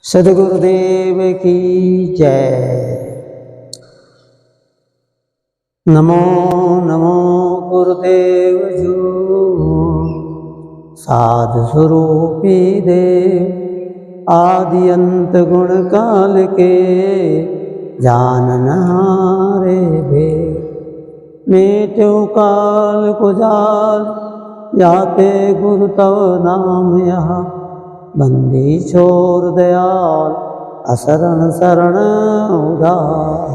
सद्गुरुदेव की जय। नमो नमो गुरुदेव जू, साधु स्वरूपी देव, आदि अंत गुण काल के जाननहारे भे। मेटो काल को जाल, जाते गुरु तव नाम यहाँ, बंदी छोर दयाल, असरण शरण उदार।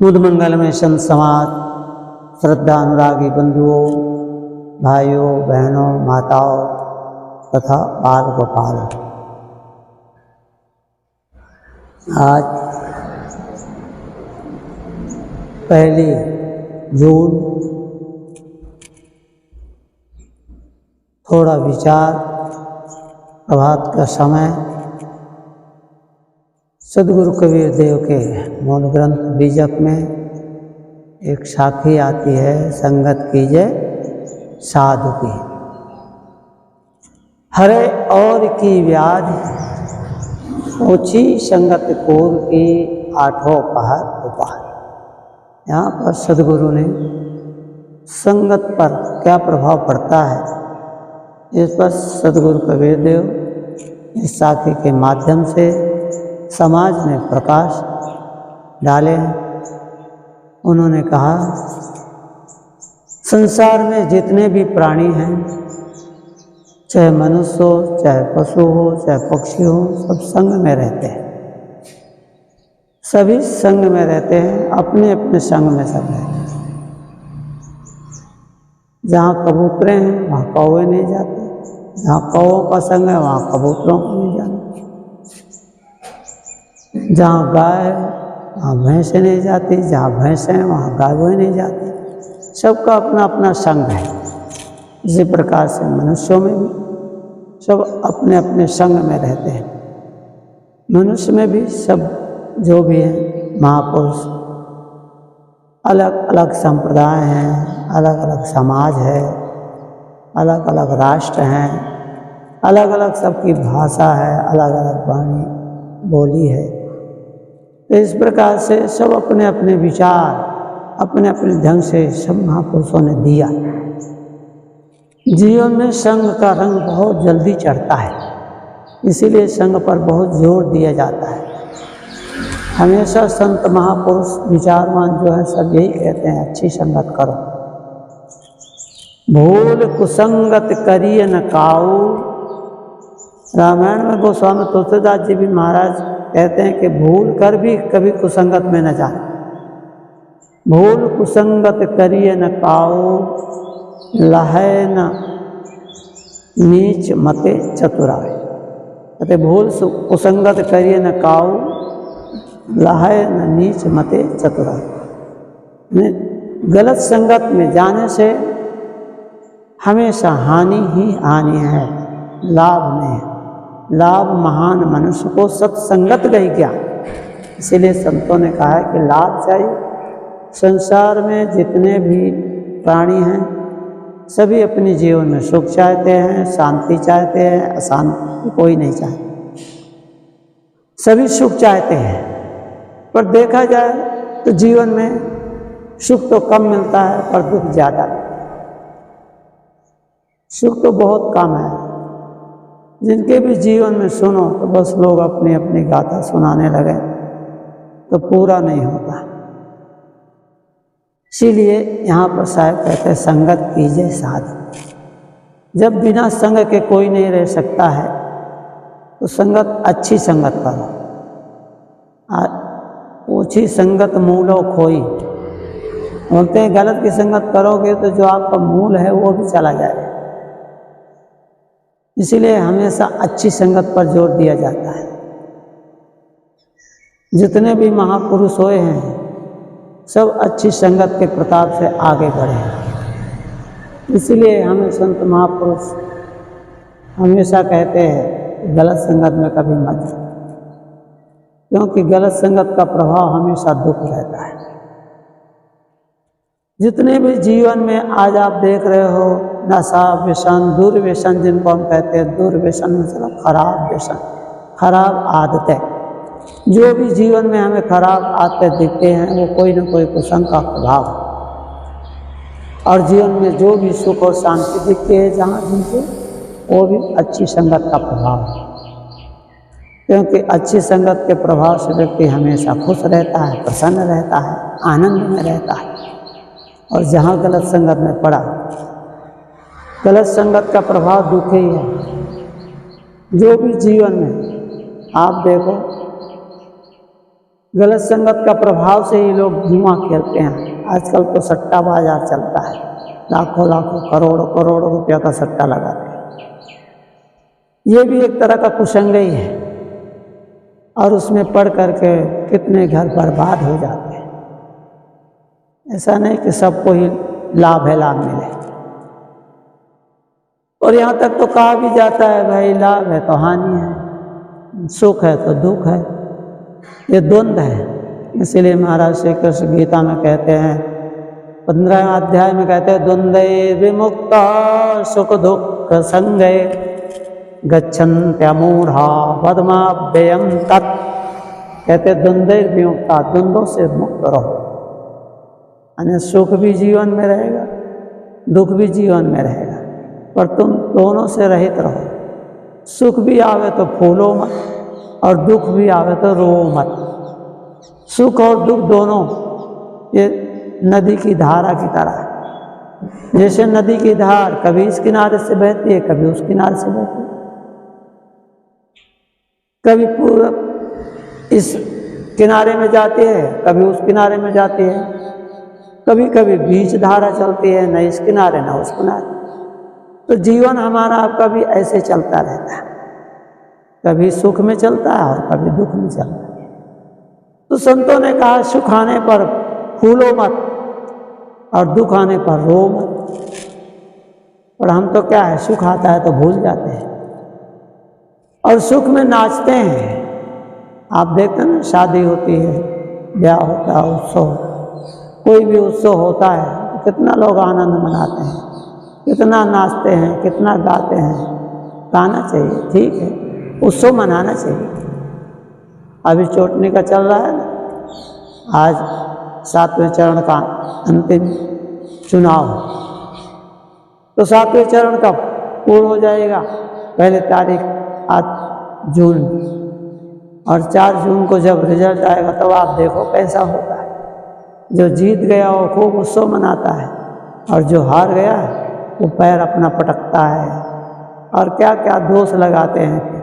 मुद मंगल में संत समाज, श्रद्धा अनुरागी बंधुओं, भाइयों बहनों, माताओं तथा बाल गोपाल, आज 1 जून, थोड़ा विचार प्रभात का समय, सद्गुरु कबीर देव के मूल ग्रंथ बीजक में एक साखी आती है, संगत कीजिए साधु की। हरे और की व्याधि, ओछी संगत कोर की, आठों पहर उपहार। यहाँ पर सद्गुरु ने संगत पर क्या प्रभाव पड़ता है, इस पर सद्गुरु कबीर देव इस साखी के माध्यम से समाज में प्रकाश डाले। उन्होंने कहा, संसार में जितने भी प्राणी हैं, चाहे मनुष्य हो, चाहे पशु हो, चाहे पक्षी हो, सब संग में रहते हैं। सभी संग में रहते हैं, अपने अपने संग में सब रहते हैं। जहाँ कबूतरें हैं वहाँ कौवे नहीं जाते, जहाँ कौवों का संग है वहाँ कबूतरों को नहीं जाना, जहाँ गाय है वहाँ भैंसें नहीं जाती, जहाँ भैंसें हैं वहाँ गायें नहीं जाती। सबका अपना अपना संग है। इसी प्रकार से मनुष्यों में भी सब अपने अपने संग में रहते हैं। मनुष्य में भी सब जो भी हैं महापुरुष, अलग अलग संप्रदाय हैं, अलग अलग समाज है, अलग अलग राष्ट्र हैं, अलग अलग सबकी भाषा है, अलग अलग वाणी बोली है। तो इस प्रकार से सब अपने अपने विचार, अपने अपने ढंग से सब महापुरुषों ने दिया। जीवन में संग का रंग बहुत जल्दी चढ़ता है, इसीलिए संग पर बहुत जोर दिया जाता है। हमेशा संत महापुरुष विचारवान जो है सब यही कहते हैं, अच्छी संगत करो। भूल कुसंगत करिए न काऊ। रामायण में गोस्वामी तुलसीदास जी भी महाराज कहते हैं कि भूल कर भी कभी कुसंगत में न जाए। भूल कुसंगत करिए न काऊ, लहै न नीच मते चतुराय। कहते भूल कुसंगत करिए न काऊ, लहै न नीच मते चतुराय। गलत संगत में जाने से हमेशा हानि ही हानि है, लाभ नहीं है। लाभ महान मनुष्य को सत्संगत गई ज्ञान। इसीलिए संतों ने कहा है कि लाभ चाहिए। संसार में जितने भी प्राणी हैं सभी अपने जीवन में सुख चाहते हैं, शांति चाहते हैं, अशांति कोई नहीं चाहता। सभी सुख चाहते हैं, पर देखा जाए तो जीवन में सुख तो कम मिलता है पर दुख ज़्यादा। सुख तो बहुत कम है। जिनके भी जीवन में सुनो तो बस लोग अपनी अपनी गाथा सुनाने लगे तो पूरा नहीं होता। इसीलिए यहाँ पर साहब कहते हैं, संगत कीजिए साधु। जब बिना संग के कोई नहीं रह सकता है तो संगत, अच्छी संगत करो। ओछी संगत मूलो खोई। बोलते हैं गलत की संगत करोगे तो जो आपका मूल है वो भी चला जाएगा। इसीलिए हमेशा अच्छी संगत पर जोर दिया जाता है। जितने भी महापुरुष हुए हैं सब अच्छी संगत के प्रताप से आगे बढ़े हैं। इसीलिए हमें संत महापुरुष हमेशा कहते हैं गलत संगत में कभी मत जाओ, क्योंकि गलत संगत का प्रभाव हमेशा दुख रहता है। जितने भी जीवन में आज आप देख रहे हो नशा व्यसन, दुर्व्यसन जिनको हम कहते हैं, दुर्व्यसन मतलब खराब व्यसन, खराब आदतें। जो भी जीवन में हमें खराब आदतें दिखते हैं वो कोई न कोई कुसंग का प्रभाव है। और जीवन में जो भी सुख और शांति दिखती है जहाँ जिनसे, वो भी अच्छी संगत का प्रभाव है। क्योंकि अच्छी संगत के प्रभाव से व्यक्ति हमेशा खुश रहता है, प्रसन्न रहता है, आनंद में रहता है। और जहाँ गलत संगत में पड़ा, गलत संगत का प्रभाव दुख ही है। जो भी जीवन में आप देखो, गलत संगत का प्रभाव से ही लोग जुआ खेलते हैं। आजकल तो सट्टा बाजार चलता है, लाखों लाखों करोड़ों करोड़ों रुपया का सट्टा लगाते हैं। ये भी एक तरह का कुसंग ही है। और उसमें पढ़ करके कितने घर बर्बाद हो जाते हैं। ऐसा नहीं कि सबको ही लाभ है, लाभ मिले। और यहाँ तक तो कहा भी जाता है भाई, लाभ है तो हानि है, सुख है तो दुख है, ये द्वंद है। इसीलिए महाराज श्री कृष्ण गीता में कहते हैं, 15वें अध्याय में कहते हैं, द्वंद्वे विमुक्ता सुख दुख संगे गच्छन्त्यमूढ़ा पद्माव्ययम् तत्। कहते द्वंद्वे विमुक्ता, द्वंद्वों से मुक्त रहो। यानी सुख भी जीवन में रहेगा, दुख भी जीवन में रहेगा, पर तुम दोनों से रहित रहो। सुख भी आवे तो फूलो मत, और दुख भी आवे तो रो मत। सुख और दुख दोनों ये नदी की धारा की तरह है। जैसे नदी की धार कभी इस किनारे से बहती है, कभी उस किनारे से बहती है, कभी पूरा इस किनारे में जाती है, कभी उस किनारे में जाती है, कभी कभी बीच धारा चलती है, न इस किनारे न उस किनारे। तो जीवन हमारा आपका भी ऐसे चलता रहता है, कभी सुख में चलता है और कभी दुख में चलता है। तो संतों ने कहा, सुख आने पर फूलो मत और दुख आने पर रो मत। और हम तो क्या है, सुख आता है तो भूल जाते हैं और सुख में नाचते हैं। आप देखते हैं ना, शादी होती है, ब्याह होता है, उत्सव, कोई भी उत्सव होता है तो कितना लोग आनंद मनाते हैं, कितना नाचते हैं, कितना गाते हैं। गाना चाहिए, ठीक है, उत्सव मनाना चाहिए। अभी चोटनी का चल रहा है ना, आज 7वें चरण का अंतिम चुनाव, तो 7वें चरण का पूर्ण हो जाएगा। पहले तारीख 8 जून, और 4 जून को जब रिजल्ट आएगा तब आप देखो कैसा होता है। जो जीत गया वो खूब उत्सव मनाता है, और जो हार गया है वो पैर अपना पटकता है और क्या क्या दोष लगाते हैं।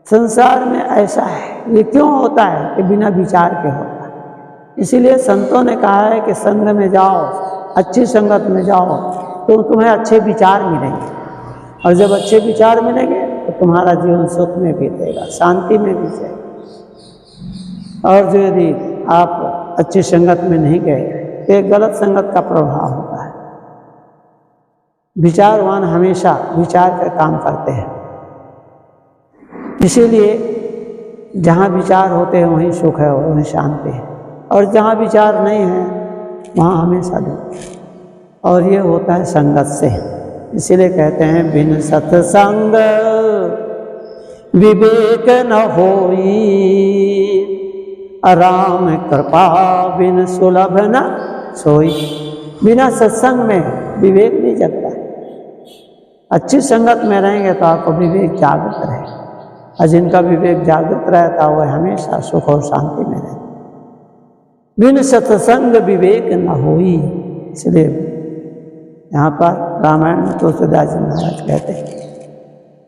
संसार में ऐसा है, ये क्यों होता है कि बिना विचार के होता है। इसीलिए संतों ने कहा है कि संग में जाओ, अच्छी संगत में जाओ तो तुम्हें अच्छे विचार मिलेंगे, और जब अच्छे विचार मिलेंगे तो तुम्हारा जीवन सुख में बीतेगा, शांति में बीतेगा। और जो यदि आप अच्छी संगत में नहीं गए तो एक गलत संगत का प्रभाव होता है। विचारवान हमेशा विचार का काम करते हैं, इसीलिए जहाँ विचार होते हैं वहीं सुख है, वहीं शांति है, और जहाँ विचार नहीं है वहाँ हमेशा दुख। और ये होता है संगत से। इसीलिए कहते हैं, बिन सत्संग विवेक न होई, राम कृपा बिन सुलभ न सोई। बिना सत्संग में विवेक नहीं जगता है। अच्छी संगत में रहेंगे तो आपको विवेक जागृत रहेगा, और जिनका विवेक जागृत रहता है वह हमेशा सुख और शांति में रहता। बिन सत्संग विवेक न होई। इसलिए यहाँ पर रामायण में तुलसीदास जी महाराज कहते हैं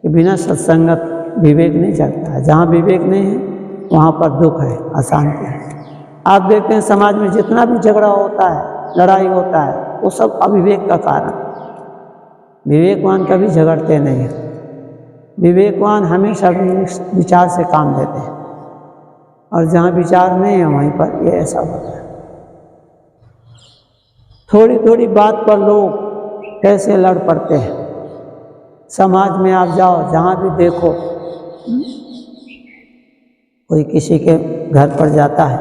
कि बिना सत्संगत विवेक नहीं जगता है। जहाँ विवेक नहीं है वहाँ पर दुख है, अशांति है। आप देखते हैं समाज में जितना भी झगड़ा होता है, लड़ाई होता है, वो सब अविवेक का कारण। विवेकवान कभी झगड़ते नहीं हैं। विवेकवान हमेशा विचार से काम लेते हैं, और जहाँ विचार नहीं है वहीं पर ये ऐसा होता है। थोड़ी थोड़ी बात पर लोग कैसे लड़ पड़ते हैं। समाज में आप जाओ, जहाँ भी देखो, कोई किसी के घर पर जाता है,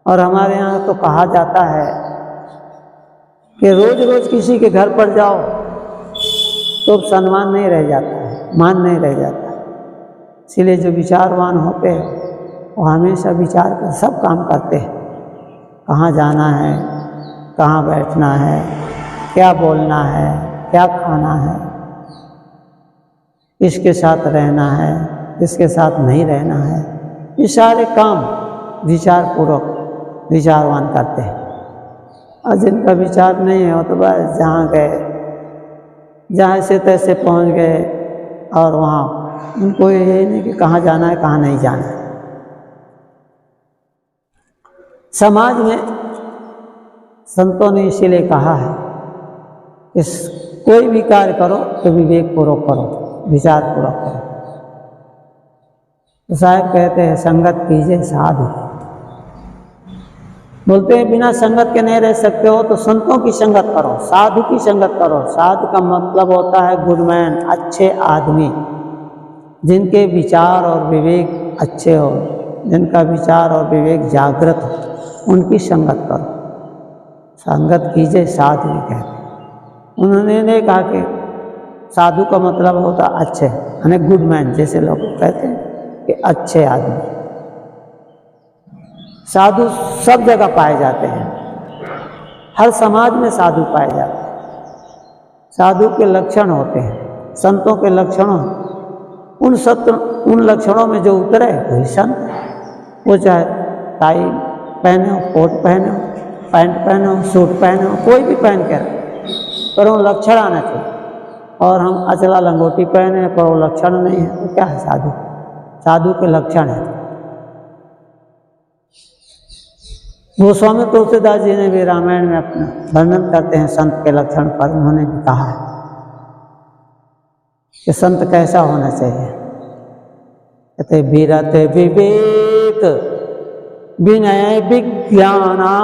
और हमारे यहाँ तो कहा जाता है कि रोज रोज किसी के घर पर जाओ तो सम्मान नहीं रह जाता है, मान नहीं रह जाता। इसलिए जो विचारवान होते हैं वो हमेशा विचार कर सब काम करते हैं। कहाँ जाना है, कहाँ बैठना है, क्या बोलना है, क्या खाना है, किसके साथ रहना है, किसके साथ नहीं रहना है, ये सारे काम विचारपूर्वक विचारवान करते हैं। और जिनका विचार नहीं है वो तो बस जहाँ गए, जहाँ से तैसे पहुँच गए, और वहाँ उनको ये नहीं कि कहाँ जाना है कहाँ नहीं जाना है। समाज में संतों ने इसीलिए कहा है कि कोई भी कार्य करो तो विवेकपूर्वक करो, विचारपूर्वक करो। तो साहब कहते हैं संगत कीजिए साधु। बोलते हैं बिना संगत के नहीं रह सकते हो तो संतों की संगत करो, साधु की संगत करो। साधु का मतलब होता है गुडमैन, अच्छे आदमी, जिनके विचार और विवेक अच्छे हो, जिनका विचार और विवेक जागृत हो, उनकी संगत करो। संगत कीजिए साधु भी कहते हैं। उन्होंने नहीं कहा कि साधु का मतलब होता अच्छे, यानी गुडमैन, जैसे लोग कहते हैं कि अच्छे आदमी। साधु सब जगह पाए जाते हैं, हर समाज में साधु पाए जाते हैं। साधु के लक्षण होते हैं, संतों के लक्षणों, उन लक्षणों में जो उतरे वही संत। वो चाहे टाई पहने हो, कोट पहने हो, पैंट पहने हो, सूट पहने हो, कोई भी पहन के पर वो लक्षण आना चाहिए। और हम अचला लंगोटी पहने पर वो लक्षण नहीं है तो क्या है साधु? साधु के लक्षण है। गोस्वामी तुलसीदास जी ने भी रामायण में अपना वर्णन करते हैं संत के लक्षण पर। उन्होंने भी कहा है कि संत कैसा होना चाहिए। कहते विरत विवेक विनय विज्ञाना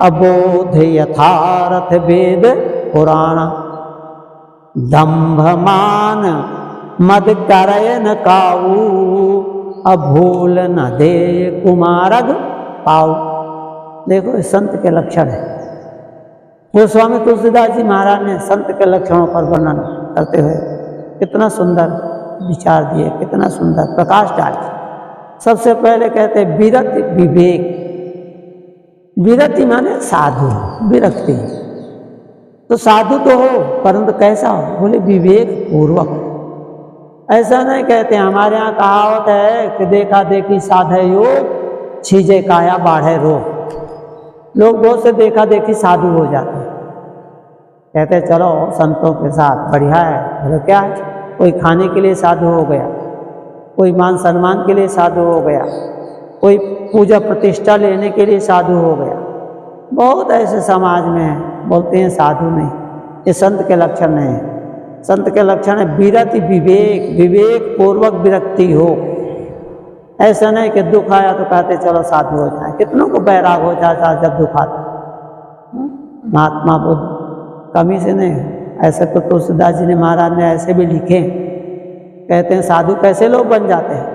अबोध यथार्थ वेद पुराण दंभ मान मद करय न काऊ अभूल न दे कुमारग पाऊ। देखो संत के लक्षण है। गोस्वामी तुलसीदास जी महाराज ने संत के लक्षणों पर वर्णन करते हुए कितना सुंदर विचार दिए, कितना सुंदर प्रकाश डाले। सबसे पहले कहते हैं विरत विवेक। विरति माने साधु, विरक्ति। तो साधु तो हो परंतु कैसा हो? बोले विवेक पूर्वक। ऐसा नहीं कहते, हमारे यहाँ कहावत है कि देखा देखी साधे योग छीजे काया बाढ़े रोग। लोग बहुत से देखा देखी साधु हो जाते हैं, कहते चलो संतों के साथ बढ़िया है। बोले क्या है? कोई खाने के लिए साधु हो गया, कोई मान सम्मान के लिए साधु हो गया, कोई पूजा प्रतिष्ठा लेने के लिए साधु हो गया। बहुत ऐसे समाज में है, बोलते हैं साधु नहीं। ये संत के लक्षण नहीं है। संत के लक्षण है विरति विवेक, विवेक पूर्वक विरक्ति हो। ऐसा नहीं कि दुख आया तो कहते चलो साधु हो जाए। कितनों को बैराग हो जाता जब दुख आता। महात्मा बुद्ध कमी से नहीं, ऐसे तो तुलसीदास जी ने महाराज ने ऐसे भी लिखे। कहते हैं साधु कैसे लोग बन जाते हैं?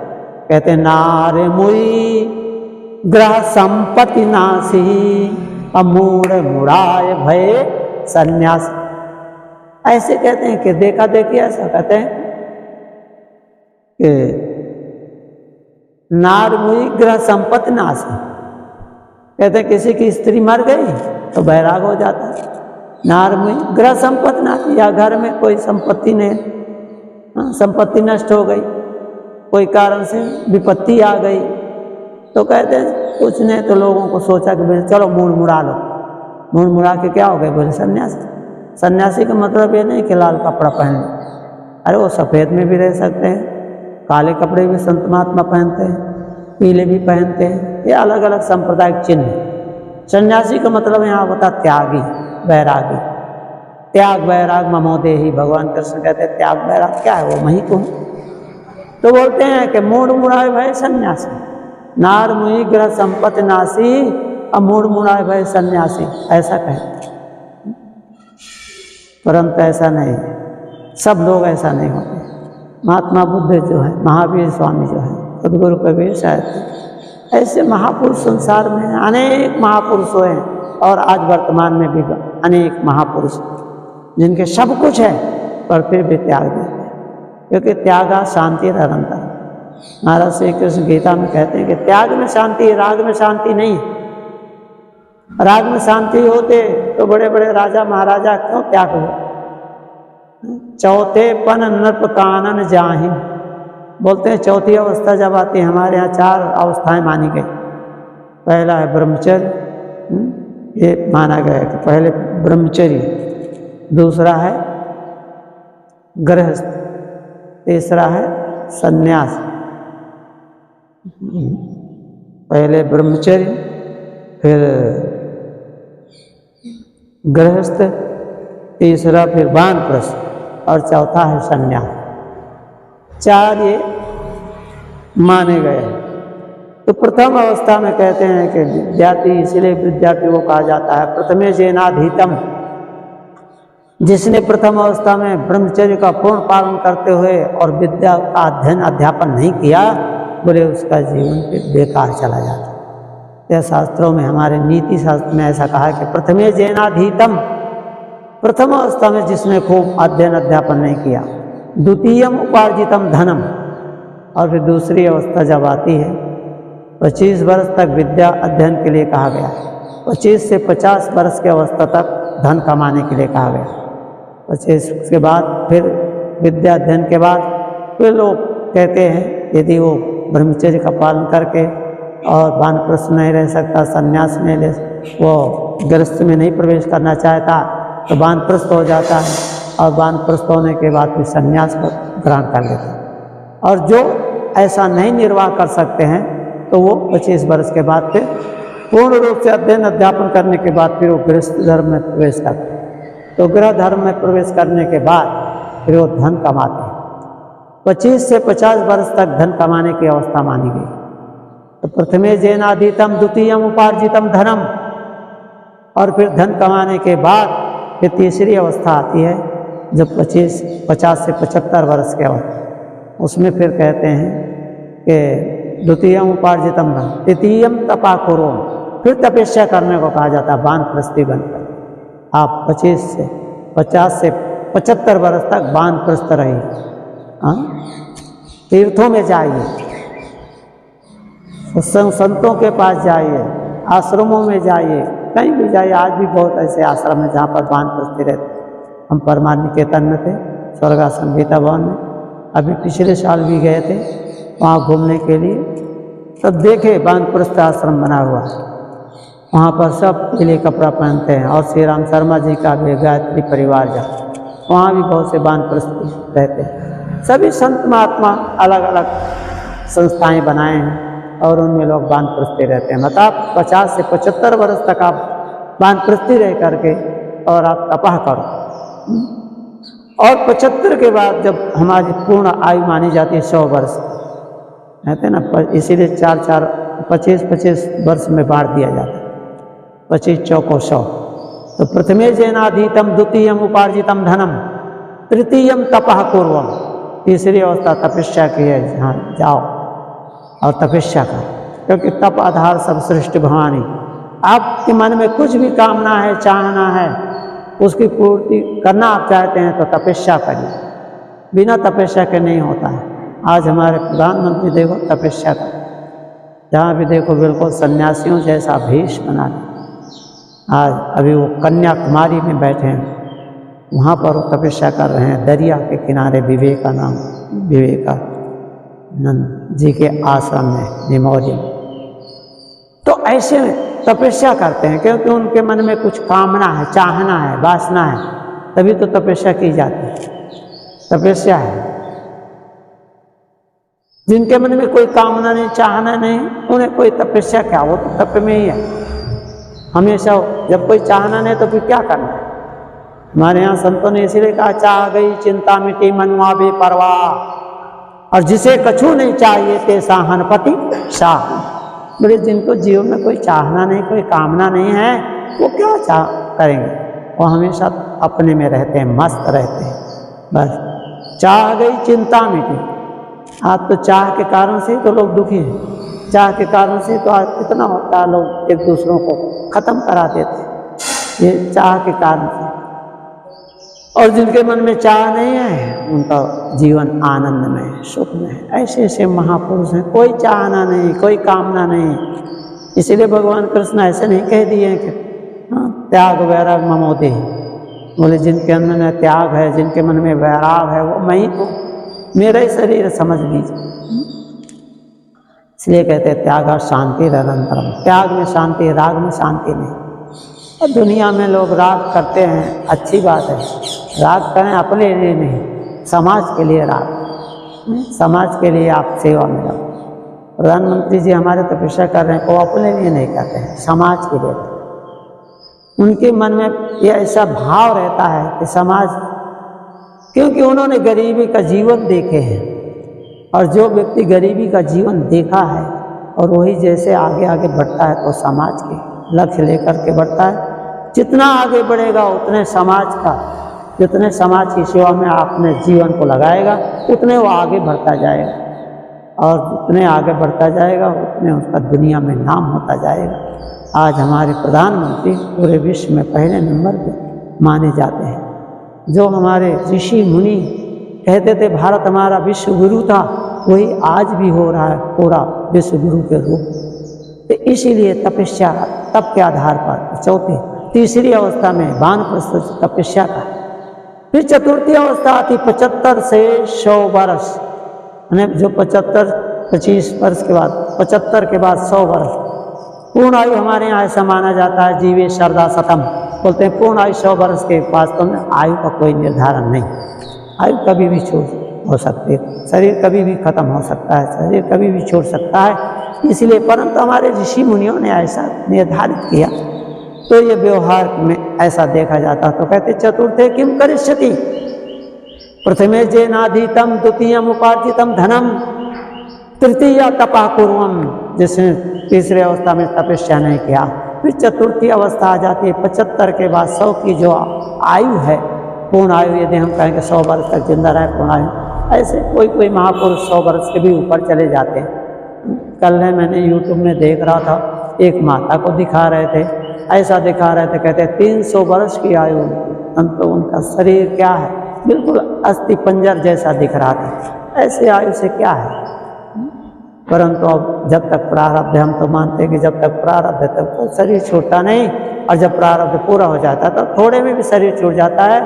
कहते हैं नारे मुई ग्रह संपत्ति नासी अमूढ़ मुड़ाए भय सन्यास। ऐसे कहते हैं कि देखा देखी। ऐसा कहते हैं कि नार मुई ग्रह संपत्ति नासी। कहते हैं किसी की स्त्री मर गई तो बैराग हो जाता है। नार मुई ग्रह संपत्ति नासी, या घर में कोई संपत्ति नहीं, संपत्ति नष्ट हो गई, कोई कारण से विपत्ति आ गई तो कहते हैं कुछ नहीं तो लोगों को सोचा कि चलो मूड़ मुड़ा लो। मूड़ मुड़ा के क्या हो गए? बोले सन्यासी। सन्यासी का मतलब ये नहीं कि लाल कपड़ा पहन लो। अरे वो सफ़ेद में भी रह सकते हैं, काले कपड़े भी संत महात्मा पहनते हैं, पीले भी पहनते हैं। ये अलग अलग सांप्रदायिक चिन्ह है। सन्यासी का मतलब यहाँ होता त्यागी, वैरागी। त्याग वैराग ममोदेही, भगवान कृष्ण कहते हैं त्याग वैराग क्या है? वो मैं ही तुम। तो बोलते हैं कि मूढ़ मुड़ाए भय सन्यासी, नार मुई ग्रह संपत्ति नासी और मूढ़ मुड़ाए भय सन्यासी, ऐसा कहते। परंतु ऐसा नहीं, सब लोग ऐसा नहीं होते। महात्मा बुद्ध जो है, महावीर स्वामी जो है, सदगुरु कबीर साहब, ऐसे महापुरुष संसार में अनेक महापुरुष हुए हैं और आज वर्तमान में भी अनेक महापुरुष जिनके सब कुछ है पर फिर भी त्याग देते हैं, क्योंकि त्यागा शांति निरंतर। महाराज श्री कृष्ण गीता में कहते हैं कि त्याग में शांति, राग में शांति नहीं है। राग में शांति होते तो बड़े बड़े राजा महाराजा क्यों त्याग हुए? चौथे पन नृप कानन जाहि, बोलते हैं चौथी अवस्था जब आती है, हमारे यहाँ 4 अवस्थाएं मानी गई। पहला है ब्रह्मचर्य, ये माना गया कि पहले ब्रह्मचर्य, दूसरा है गृहस्थ, तीसरा है सन्यास। पहले ब्रह्मचर्य, फिर गृहस्थ, तीसरा फिर वानप्रस्थ और चौथा है सन्यास। 4 ये माने गए। तो प्रथम अवस्था में कहते हैं कि विद्यार्थी, इसलिए विद्यार्थी को कहा जाता है प्रथमे जेनाधीतम, जिसने प्रथम अवस्था में ब्रह्मचर्य का पूर्ण पालन करते हुए और विद्या का अध्ययन अध्यापन नहीं किया, बोले उसका जीवन फिर बेकार चला जाता। यह शास्त्रों में, हमारे नीति शास्त्र में ऐसा कहा कि प्रथमे जेनाधीतम, प्रथम अवस्था में जिसने खूब अध्ययन अध्यापन नहीं किया। द्वितीयम उपार्जितम धनम, और फिर दूसरी अवस्था जब आती है 25 वर्ष तक विद्या अध्ययन के लिए कहा गया, 25 से 50 वर्ष की अवस्था तक धन कमाने के लिए कहा गया। 25 के बाद फिर विद्या अध्ययन के बाद फिर लोग कहते हैं यदि वो ब्रह्मचर्य का पालन करके और वानप्रस्थ नहीं रह सकता, संन्यास नहीं ले, वो गृहस्थ में नहीं प्रवेश करना चाहता तो वानप्रस्थ हो जाता है, और वानप्रस्थ होने के बाद फिर संन्यास को ग्रहण कर लेता है। और जो ऐसा नहीं निर्वाह कर सकते हैं तो वो 25 वर्ष के बाद फिर पूर्ण रूप से अध्ययन अध्यापन करने के बाद फिर वो गृहस्थ धर्म में प्रवेश करते हैं। तो गृह धर्म में प्रवेश करने के बाद फिर वो धन कमाते हैं। 25 से 50 वर्ष तक धन कमाने की अवस्था मानी गई। तो प्रथमे जेनाधीतम द्वितीयम उपार्जितम धनम, और फिर धन कमाने के बाद फिर तीसरी अवस्था आती है जब 50 से 75 वर्ष के अवस्था, उसमें फिर कहते हैं कि द्वितीयम उपार्जितम धन, तृतीयम तपा कुरु, फिर तपस्या करने को कहा जाता है वानप्रस्थी बनकर। आप 50 से 75 वर्ष तक वानप्रस्थ रहिए, तीर्थों में जाइए, संतों के पास जाइए, आश्रमों में जाइए, कहीं भी जाइए। आज भी बहुत ऐसे आश्रम हैं जहाँ पर वानप्रस्थी रहते। हम परमार्थ निकेतन में थे, स्वर्गाश्रम गीता भवन में, अभी पिछले साल भी गए थे वहाँ घूमने के लिए, तब देखे वानप्रस्थ आश्रम बना हुआ। वहाँ पर सब पीले कपड़ा पहनते हैं, और श्री राम शर्मा जी का भी गायत्री परिवार जा, वहाँ भी बहुत से वानप्रस्थ रहते हैं। सभी संत महात्मा अलग अलग संस्थाएं बनाए हैं और उनमें लोग वानप्रस्थी रहते हैं। मतलब 50 से 75 वर्ष तक आप वानप्रस्थी रह करके और आप तपह करो, और 75 के बाद जब हमारी पूर्ण आयु मानी जाती है 100 वर्ष, कहते हैं ना, इसीलिए 25 वर्ष में बांट दिया जाता है, 25 चौको 100। तो प्रथमे जेनाधीतम द्वितीयम उपार्जितम धनम, तृतीयम तपः पूर्वम, तीसरी अवस्था तपस्या की है, जहाँ जाओ और तपस्या कर, क्योंकि तप आधार सब सृष्टि भवानी। आपके मन में कुछ भी कामना है, चाहना है, उसकी पूर्ति करना आप चाहते हैं तो तपस्या करिए, बिना तपस्या के नहीं होता है। आज हमारे प्रधानमंत्री देखो तपस्या कर, जहाँ भी देखो बिल्कुल सन्यासियों जैसा भेष बना दे। आज अभी वो कन्याकुमारी में बैठे हैं, वहाँ पर वो तपस्या कर रहे हैं, दरिया के किनारे विवेकानंद जी के आश्रम में मेमोरियल। तो ऐसे में तपस्या करते हैं क्योंकि उनके मन में कुछ कामना है, चाहना है, वासना है, तभी तो तपस्या की जाती है। तपस्या है। जिनके मन में कोई कामना नहीं, चाहना नहीं, उन्हें कोई तपस्या क्या, वो तो तप में ही है हमेशा। जब कोई चाहना नहीं तो फिर क्या करना है। हमारे यहाँ संतों ने इसीलिए कहा, चाह गई चिंता मिटी मनुआ बेपरवाह, और जिसे कछु नहीं चाहिए ते साहनपति शाह। बोले जिनको जीवन में कोई चाहना नहीं, कोई कामना नहीं है, वो क्या चाह करेंगे, वो हमेशा अपने में रहते हैं, मस्त रहते हैं। बस चाह गई चिंता मिटी। आज तो चाह के कारण से तो लोग दुखी हैं, चाह के कारण से तो आज कितना होता है, लोग एक दूसरों को खत्म करा देते ये चाह के कारण से। और जिनके मन में चाह नहीं है उनका जीवन आनंद में है, सुख में है। ऐसे ऐसे महापुरुष हैं, कोई चाहना नहीं, कोई कामना नहीं। इसीलिए भगवान कृष्ण ऐसे नहीं कह दिए कि त्याग वैराग ममोदे, बोले जिनके अंदर में त्याग है, जिनके मन में वैराग है, वो मैं ही हूँ, मेरा ही शरीर समझ लीजिए। इसलिए कहते हैं त्याग और शांति निरंतरम। त्याग में शांति, राग में शांति नहीं। और दुनिया में लोग राग करते हैं, अच्छी बात है, राग करें, अपने लिए नहीं, समाज के लिए राग, समाज के लिए आप सेवा में रहो। प्रधानमंत्री जी हमारे तपस्या कर रहे हैं, वो अपने लिए नहीं करते हैं, समाज के लिए। उनके मन में ये ऐसा भाव रहता है कि समाज, क्योंकि उन्होंने गरीबी का जीवन देखे हैं, और जो व्यक्ति गरीबी का जीवन देखा है और वही जैसे आगे आगे बढ़ता है तो समाज के लक्ष्य लेकर के बढ़ता है। जितना आगे बढ़ेगा उतने समाज का, जितने समाज की सेवा में आपने जीवन को लगाएगा उतने वो आगे बढ़ता जाएगा, और जितने आगे बढ़ता जाएगा उतने उसका दुनिया में नाम होता जाएगा। आज हमारे प्रधानमंत्री पूरे विश्व में पहले नंबर पे माने जाते हैं। जो हमारे ऋषि मुनि कहते थे भारत हमारा विश्व गुरु था, वही आज भी हो रहा है पूरा विश्व गुरु के रूप। तो इसीलिए तपस्या, तप के आधार पर चौथी तीसरी अवस्था में वानप्रस्थ तपस्या का। फिर चतुर्थी अवस्था आती 75 से 100 वर्ष, जो 25 वर्ष के बाद, 75 के बाद 100 वर्ष पूर्ण आयु हमारे यहाँ ऐसा माना जाता है। जीवे श्रद्धा सतम, बोलते हैं पूर्ण आयु 100 वर्ष के वास्तव में आयु का कोई निर्धारण नहीं। आयु कभी भी छोड़ हो सकती है, शरीर कभी भी खत्म हो सकता है, शरीर कभी भी छोड़ सकता है। इसलिए परंतु हमारे ऋषि मुनियों ने ऐसा निर्धारित किया, तो ये व्यवहार में ऐसा देखा जाता। तो कहते चतुर्थे किम करिष्यति, प्रथमे जेनाधीतम, द्वितीयम उपार्जितम धनम, तृतीय तपा कुर्वम, जिसने तीसरे अवस्था में तपस्या नहीं किया। फिर चतुर्थी अवस्था आ जाती है 75 के बाद 100 की जो आयु है, पूर्ण आयु, यदि हम कहेंगे 100 वर्ष तक जिंदा रहे पूर्ण आयु, ऐसे कोई कोई महापुरुष 100 वर्ष के भी ऊपर चले जाते हैं। कल मैंने YouTube में देख रहा था, एक माता को दिखा रहे थे, ऐसा दिखा रहे थे, कहते 300 वर्ष की आयु, तो उनका शरीर क्या है, बिल्कुल अस्थि पंजर जैसा दिख रहा था। ऐसे आयु से क्या है, परंतु अब जब तक प्रारब्ध है, हम तो मानते हैं कि जब तक प्रारब्ध है तब तो शरीर छूटता नहीं, और जब प्रारब्ध पूरा हो जाता है तो थोड़े में भी शरीर छूट जाता है,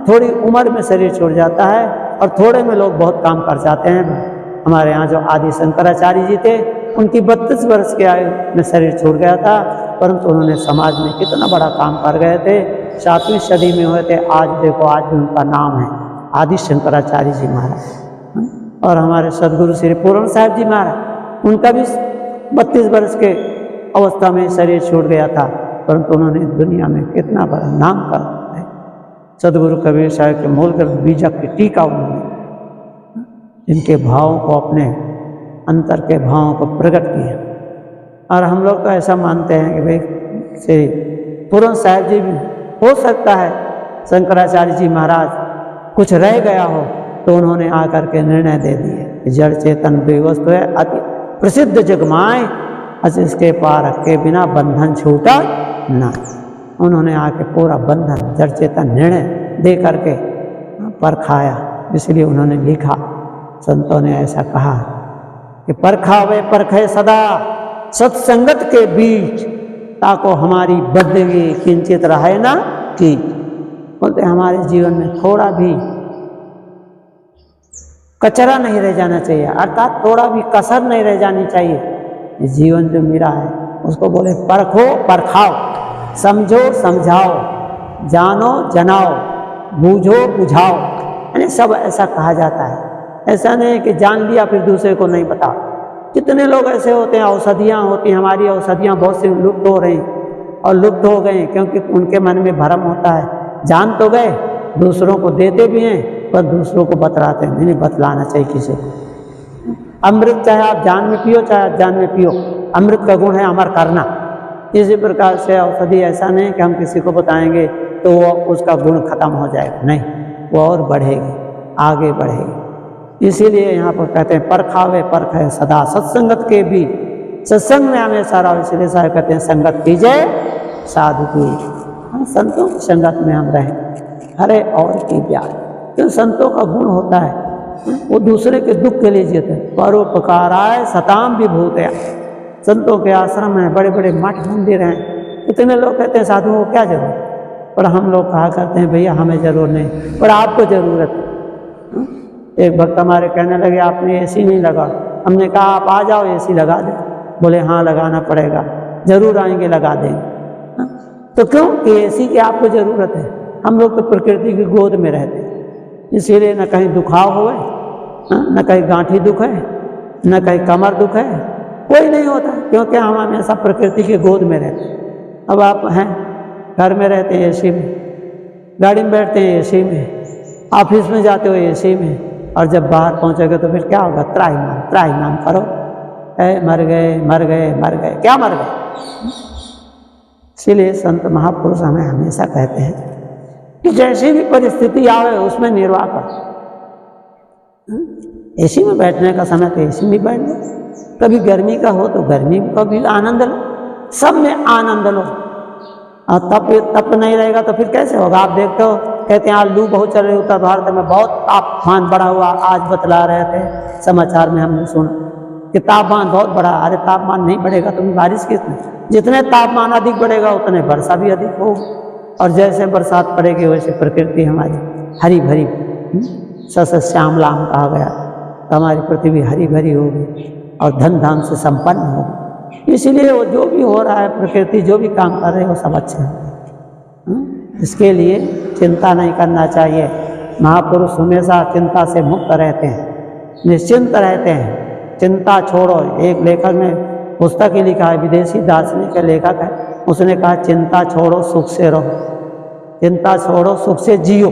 थोड़ी उम्र में शरीर छूट जाता है, और थोड़े में लोग बहुत काम कर जाते हैं। हमारे यहाँ जो आदि शंकराचार्य जी थे, उनकी 32 वर्ष की आयु में शरीर छूट गया था, परंतु उन्होंने समाज में कितना बड़ा काम कर गए थे। 7वीं सदी में हुए थे, आज देखो आज भी उनका नाम है आदि शंकराचार्य जी महाराज। और हमारे सदगुरु श्री पूर्ण साहिब जी महाराज, उनका भी 32 वर्ष के अवस्था में शरीर छूट गया था, परंतु उन्होंने दुनिया में कितना बड़ा नाम कर है। सदगुरु कबीर साहब के मूल ग्रंथ बीजक की टीका उन्होंने इनके भावों को, अपने अंतर के भावों को प्रकट किया। और हम लोग तो ऐसा मानते हैं कि भाई श्री पूर्ण साहिब जी भी, हो सकता है शंकराचार्य जी महाराज कुछ रह गया हो तो उन्होंने आकर के निर्णय दे दिए कि जड़ चेतन द्विवस्तु है, अति प्रसिद्ध जगमाए, इसके पार के बिना बंधन छूटा ना। उन्होंने आके पूरा बंधन जड़ चेतन निर्णय दे करके परखाया। इसलिए उन्होंने लिखा, संतों ने ऐसा कहा कि परखावे परखे सदा सत्संगत के बीच, ताको हमारी बदगी किंचित रहे ना की। बोलते हमारे जीवन में थोड़ा भी कचरा नहीं रह जाना चाहिए, अर्थात थोड़ा भी कसर नहीं रह जानी चाहिए। जीवन जो मेरा है उसको बोले परखो परखाओ, समझो समझाओ, जानो जनाओ, बूझो बुझाओ, यानी सब ऐसा कहा जाता है। ऐसा नहीं है कि जान लिया फिर दूसरे को नहीं बताओ। कितने लोग ऐसे होते हैं, औषधियाँ होती हैं, हमारी औषधियाँ बहुत सी लुप्त हो रही और लुप्त हो गई क्योंकि उनके मन में भ्रम होता है। जान तो गए, दूसरों को देते भी हैं पर दूसरों को बतलाते हैं, नहीं बतलाना चाहिए किसी को। अमृत चाहे आप जान में पियो चाहे जान में पियो, अमृत का गुण है अमर करना। इसी प्रकार से औषधि ऐसा नहीं कि हम किसी को बताएंगे तो वो उसका गुण खत्म हो जाएगा, नहीं, वो और बढ़ेगी, आगे बढ़ेगी। इसीलिए यहाँ पर कहते हैं परखावे परखे सदा सत्संगत के भी, सत्संग में हमेशा रहो। इसलिए साहब कहते हैं संगत कीजिए साधु की, संतों की संगत में हम रहें। हरे और की ब्याज, क्यों संतों का गुण होता है वो दूसरे के दुख के लिए जीते। परोपकाराय सताम विभूतया, संतों के आश्रम हैं, बड़े बड़े मठ मंदिर हैं, इतने लोग कहते हैं साधुओं को क्या जरूरत, पर हम लोग कहा करते हैं भैया हमें जरूरत नहीं, पर आपको जरूरत है। एक भक्त हमारे कहने लगे आपने एसी नहीं लगा, हमने कहा आप आ जाओ एसी लगा दें, बोले हाँ लगाना पड़ेगा, जरूर आएंगे लगा देंगे। तो क्यों कि एसी की आपको ज़रूरत है, हम लोग तो प्रकृति की गोद में रहते हैं, इसीलिए न कहीं दुखाव हो, न कहीं गांठी दुख है, न कहीं कमर दुख है, कोई नहीं होता, क्योंकि हम हमेशा प्रकृति की गोद में रहते हैं। अब आप हैं घर में रहते हैं एसी में, गाड़ी में बैठते हैं एसी में, ऑफिस में जाते हो एसी में, और जब बाहर पहुंचोगे तो फिर क्या होगा, त्राहिमाम करो, मर गए मर गए मर गए, क्या मर गए। इसीलिए संत महापुरुष हमें हमेशा कहते हैं कि जैसी भी परिस्थिति आवे उसमें निर्वाह करो। एसी में बैठने का समय तो एसी में बैठ लो, कभी गर्मी का हो तो गर्मी का भी आनंद लो, सब में आनंद लो। और तप नहीं रहेगा तो फिर कैसे होगा। आप देखते हो कहते हैं आज लू बहुत चल रही, उत्तर भारत में बहुत तापमान बढ़ा हुआ, आज बतला रहे थे समाचार में हमने सुना कि तापमान बहुत बढ़ा। अरे तापमान नहीं बढ़ेगा तो बारिश किसमें, जितने तापमान अधिक बढ़ेगा उतने वर्षा भी अधिक होगी, और जैसे बरसात पड़ेगी वैसे प्रकृति हमारी हरी भरी सस्यश्यामलाम कहा गया, तो हमारी पृथ्वी हरी भरी होगी और धन धाम से संपन्न होगी। इसीलिए वो जो भी हो रहा है प्रकृति जो भी काम कर रही है वो सब अच्छे हैं। इसके लिए चिंता नहीं करना चाहिए। महापुरुष हमेशा चिंता से मुक्त रहते हैं, निश्चिंत रहते हैं, चिंता छोड़ो। एक लेखक ने पुस्तक ही लिखा है, विदेशी दार्शनिक का लेखक है, उसने कहा चिंता छोड़ो सुख से रहो, चिंता छोड़ो सुख से जियो।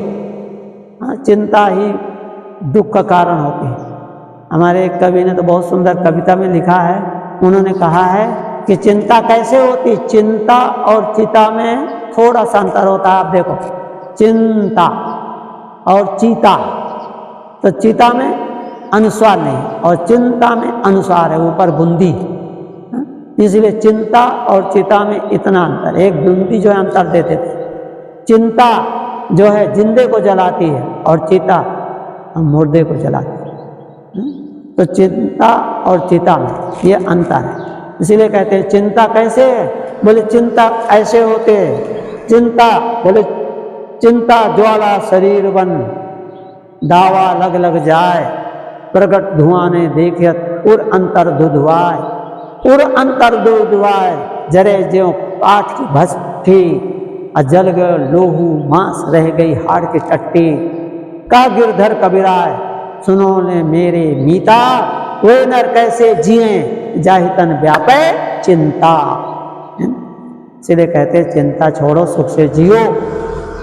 चिंता ही दुख का कारण होती है। हमारे एक कवि ने तो बहुत सुंदर कविता में लिखा है, उन्होंने कहा है कि चिंता कैसे होती, चिंता और चिता में थोड़ा सा अंतर होता है। आप देखो चिंता और चीता, तो चिता में अनुस्वार नहीं और चिंता में अनुस्वार है, ऊपर बूंदी, इसलिए चिंता और चिता में इतना अंतर। एक बूंदी जो है अंतर देते थे, चिंता जो है जिंदे को जलाती है और चिता मुर्दे को जलाती है। तो चिंता और चिता में ये अंतर है। इसीलिए कहते हैं चिंता कैसे है, बोले चिंता ऐसे होते हैं, चिंता बोले चिंता ज्वाला शरीर बन, दावा लग लग जाए, प्रगट धुआं ने देखियत उर अंतर दुधवाए, उर अंतर दुधवाए, जरे ज्यों काठ की भस्ठी, जल गए लोहू मांस रह गई हाड़ की टट्टी, का गिरधर कबीराय सुनो ने मेरे मीता, वे नर कैसे जिए जाहितन व्यापे चिंता। इसलिए कहते चिंता छोड़ो सुख से जियो।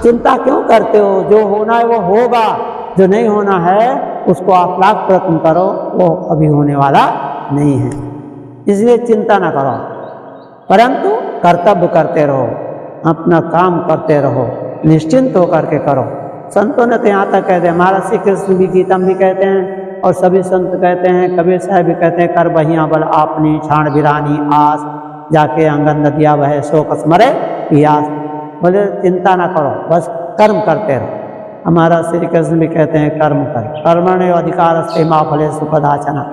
चिंता क्यों करते हो, जो होना है वो होगा, जो नहीं होना है उसको आप लाख प्रयत्न करो वो अभी होने वाला नहीं है। इसलिए चिंता ना करो, परंतु कर्तव्य करते रहो, अपना काम करते रहो, निश्चिंत होकर के करो। संतों ने तो यहाँ तक कहते हैं, महाराज श्री कृष्ण भी गीता में भी कहते हैं और सभी संत कहते हैं, कबीर साहब भी कहते हैं, कर बहिया बल आपनी छाण बिरानी आस, जाके अंगन नदिया बहे शोक स्मरे पियास। बोले चिंता ना करो, बस कर्म करते रहो। हमारा श्री कृष्ण भी कहते हैं कर्म कर, कर्मण्य अधिकारस्ते मा फले सुखदाचना,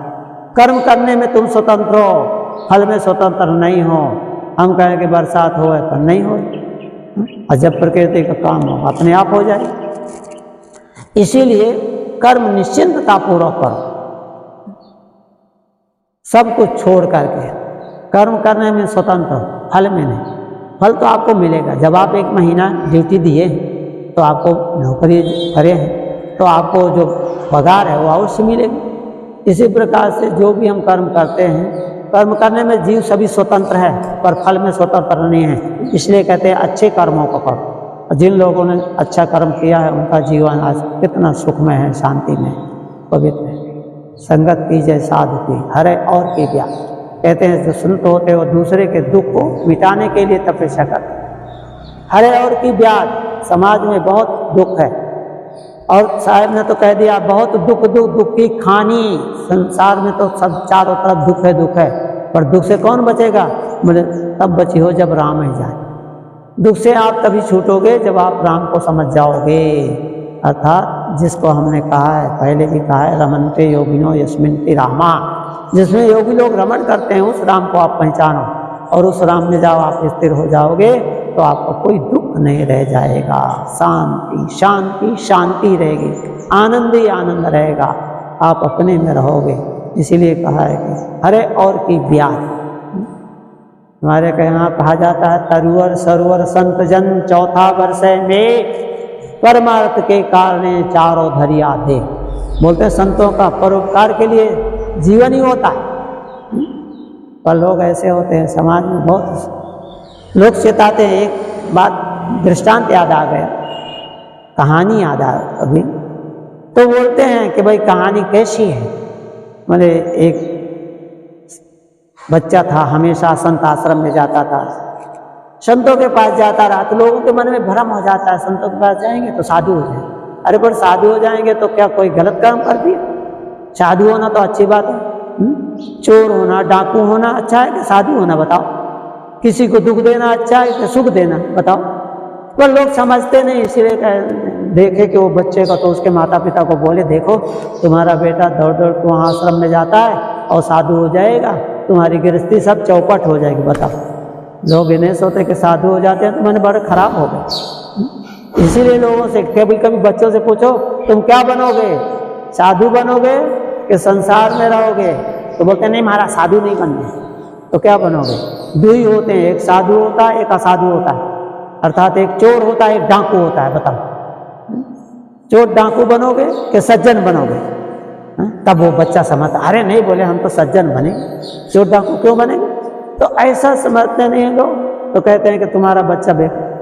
कर्म करने में तुम स्वतंत्र हो, फल में स्वतंत्र नहीं हो। हम कहें कि बरसात हो पर नहीं हो, और जब प्रकृति का काम हो अपने आप हो जाए। इसीलिए कर्म निश्चिंतता पूर्वक करो, सब कुछ छोड़ करके कर्म करने में स्वतंत्र हो, फल में नहीं। फल तो आपको मिलेगा, जब आप एक महीना ड्यूटी दिए तो आपको नौकरी करे हैं तो आपको जो पगार है वो अवश्य मिलेगी। इसी प्रकार से जो भी हम कर्म करते हैं, कर्म करने में जीव सभी स्वतंत्र है पर फल में स्वतंत्र नहीं है। इसलिए कहते हैं अच्छे कर्मों को करो। जिन लोगों ने अच्छा कर्म किया है उनका जीवन आज कितना सुखमय है, शांति में, पवित्र है। संगत कीजिए साधु की, हरे और की ब्याह। कहते हैं जो संत होते हैं वो दूसरे के दुख को मिटाने के लिए तपस्या करते हैं। हरे और की ब्याह, समाज में बहुत दुख है और साहब ने तो कह दिया बहुत दुख की खानी। संसार में तो सब चारों तरफ दुख है, पर दुख से कौन बचेगा, बोले तब बची हो जब राम ही जाए। दुख से आप तभी छूटोगे जब आप राम को समझ जाओगे। अर्थात जिसको हमने कहा है, पहले भी कहा है, रमन्ते योगिनो यस्मिन्ति रामा, जिसमें योगी लोग रमण करते हैं उस राम को आप पहचानो और उस राम में जाओ, आप स्थिर हो जाओगे तो आपको कोई दुख नहीं रह जाएगा। शांति शांति शांति रहेगी, आनंद ही आनंद रहेगा, आप अपने में रहोगे। इसीलिए कहा है कि हरे और की ब्याज। हमारे यहाँ कहा जाता है तरुवर सरोवर संत जन चौथा वर्ष में परमार्थ के कारण चारों धरिया दे। बोलते हैं संतों का परोपकार के लिए जीवन ही होता है। पर लोग ऐसे होते हैं समाज में, बहुत लोग चिताते हैं। एक बात दृष्टांत याद आ गया, कहानी याद आ अभी, तो बोलते हैं कि भाई कहानी कैसी है। बोले एक बच्चा था, हमेशा संत आश्रम में जाता था, संतों के पास जाता रहा, तो लोगों के मन में भ्रम हो जाता है संतों के पास जाएंगे तो साधु हो जाएंगे। अरे पर साधु हो जाएंगे तो क्या कोई गलत काम कर दिया? साधु होना तो अच्छी बात है। चोर होना, डाकू होना अच्छा है कि साधु होना? बताओ। किसी को दुख देना अच्छा है कि सुख देना? बताओ। पर लोग समझते नहीं, इसीलिए देखे कि वो बच्चे का, तो उसके माता पिता को बोले देखो तुम्हारा बेटा दौड़ दौड़ के वहाँ आश्रम में जाता है और साधु हो जाएगा, तुम्हारी गृहस्थी सब चौपट हो जाएगी। बताओ। लोग इन्हें सोचते कि साधु हो जाते हैं तो मैंने बड़े खराब हो गए। इसीलिए लोगों से कभी कभी बच्चों से पूछो तुम क्या बनोगे, साधु बनोगे कि संसार में रहोगे? तो बोलते नहीं महाराज साधु नहीं बनना। तो क्या बनोगे? दो ही होते हैं, एक साधु होता है, एक असाधु होता है। अर्थात एक चोर होता है, एक डाकू होता है। बताओ चोर डाकू बनोगे कि सज्जन बनोगे? तब वो बच्चा समझता, अरे नहीं बोले हम तो सज्जन बने, चोर डाकू क्यों बनेंगे? तो ऐसा समझते नहीं लोग, तो कहते हैं कि तुम्हारा बच्चा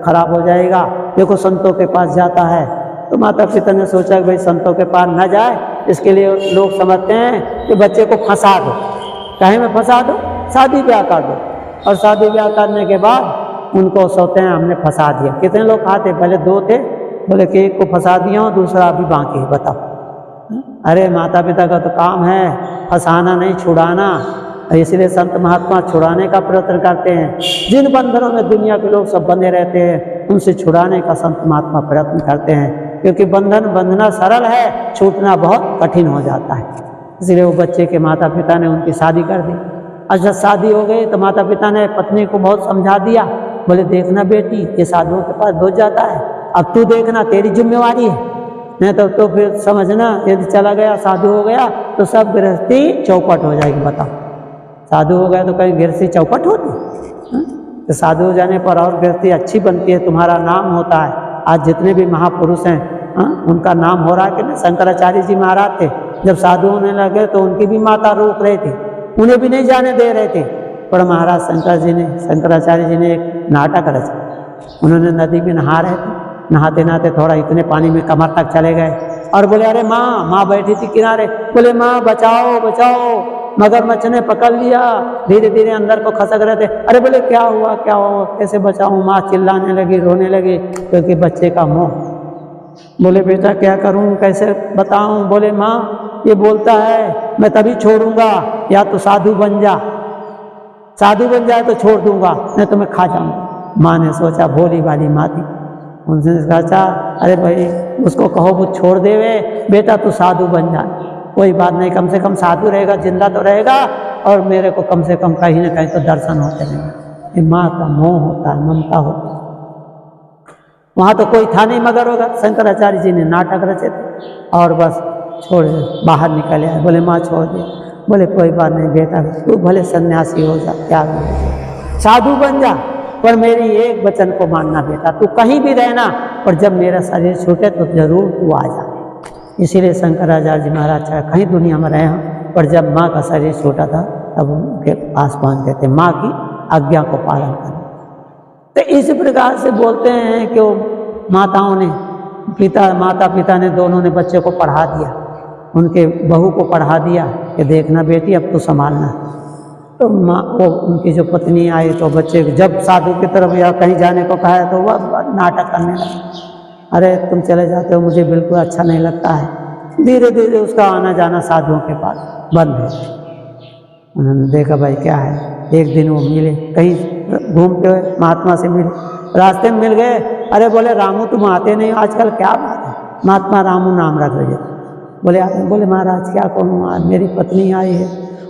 खराब हो जाएगा। देखो संतों के पास जाता है, तो माता पिता ने सोचा कि भाई संतों के पास न जाए, इसके लिए लोग समझते हैं कि बच्चे को फंसा दो। कहीं में फंसा दो, शादी ब्याह कर दो, और शादी ब्याह करने के बाद उनको सोचते हैं हमने फंसा दिया। कितने लोग खाते? पहले दो थे, बोले कि एक को फंसा दिया और दूसरा अभी बाकी है। बताओ। अरे माता पिता का तो काम है फंसाना नहीं, छुड़ाना। इसलिए संत महात्मा छुड़ाने का प्रयत्न करते हैं। जिन बंधनों में दुनिया के लोग सब बंधे रहते हैं उनसे छुड़ाने का संत महात्मा प्रयत्न करते हैं, क्योंकि बंधन बंधना सरल है, छूटना बहुत कठिन हो जाता है। इसलिए वो बच्चे के माता पिता ने उनकी शादी कर दी। अच्छा शादी हो गई तो माता पिता ने पत्नी को बहुत समझा दिया, बोले देखना बेटी ये साधुओं के पास धो जाता है, अब तू देखना तेरी जिम्मेवारी है, नहीं तो फिर समझना यदि चला गया साधु हो गया तो सब गृहस्थी चौपट हो जाएगी। बताओ। साधु हो गया तो कहीं गृहस्थी चौपट होती? तो साधु हो जाने पर और गृहस्थी अच्छी बनती है, तुम्हारा नाम होता है। आज जितने भी महापुरुष हैं उनका नाम हो रहा है कि नहीं? शंकराचार्य जी महाराज थे, जब साधु होने लगे तो उनकी भी माता रोक रहे थे, उन्हें भी नहीं जाने दे रहे थे। पर महाराज शंकराचार्य जी ने एक नाटक रचा। उन्होंने नदी में नहा रहे थे, नहाते नहाते थोड़ा इतने पानी में कमर तक चले गए और बोले अरे माँ बैठी थी किनारे, बोले माँ बचाओ बचाओ, मगरमच्छ ने पकड़ लिया। धीरे धीरे अंदर को खसक रहे थे। अरे बोले क्या हुआ क्या हुआ, कैसे बचाऊं? माँ चिल्लाने लगी, रोने लगी, क्योंकि बच्चे का मोह। बोले बेटा क्या करूं, कैसे बताऊं? बोले माँ ये बोलता है मैं तभी छोड़ूंगा, या तो साधु बन जा, साधु बन जाए तो छोड़ दूंगा, नहीं तो मैं खा जाऊंगा। माँ ने सोचा भोली वाली माँ थी, उनसे कहा अरे भाई उसको कहो वो छोड़ देवे, बेटा तू साधु बन जा। कोई बात नहीं, कम से कम साधु रहेगा, जिंदा तो रहेगा, और मेरे को कम से कम कहीं ना कहीं तो दर्शन होते रहेंगे। माँ का मोह होता है, ममता होती है। वहाँ तो कोई था नहीं मगर होगा। शंकराचार्य जी ने नाटक रचे थे और बस छोड़ बाहर निकल आए। बोले माँ छोड़ दे। बोले कोई बात नहीं बेटा, तू भले सन्यासी हो जा, क्या साधु बन जा, पर मेरी एक वचन को मानना बेटा, तू कहीं भी रहना, पर जब मेरा शरीर छूटे तो जरूर तू आ जा। इसीलिए शंकराचार्य जी महाराज चाहे कहीं दुनिया में रहे हैं, पर जब माँ का शरीर छूटा था तब उनके पास पहुँच गए थे, माँ की आज्ञा को पालन करना। तो इस प्रकार से बोलते हैं कि वो माताओं ने माता पिता ने दोनों ने बच्चे को पढ़ा दिया, उनके बहू को पढ़ा दिया कि देखना बेटी अब तो संभालना। तो माँ वो उनकी जो पत्नी आई तो बच्चे जब साधु की तरफ या कहीं जाने को कहा तो वह नाटक करने लगा, अरे तुम चले जाते हो, मुझे बिल्कुल अच्छा नहीं लगता है। धीरे धीरे उसका आना जाना साधुओं के पास बंद हो गया। उन्होंने देखा भाई क्या है। एक दिन वो मिले, कहीं घूमते हुए महात्मा से मिले, रास्ते में मिल गए, अरे बोले रामू तुम आते नहीं आजकल, क्या बात है? महात्मा रामू नाम रख दिया। बोले आते? बोले महाराज क्या कहूँ, आज मेरी पत्नी आई है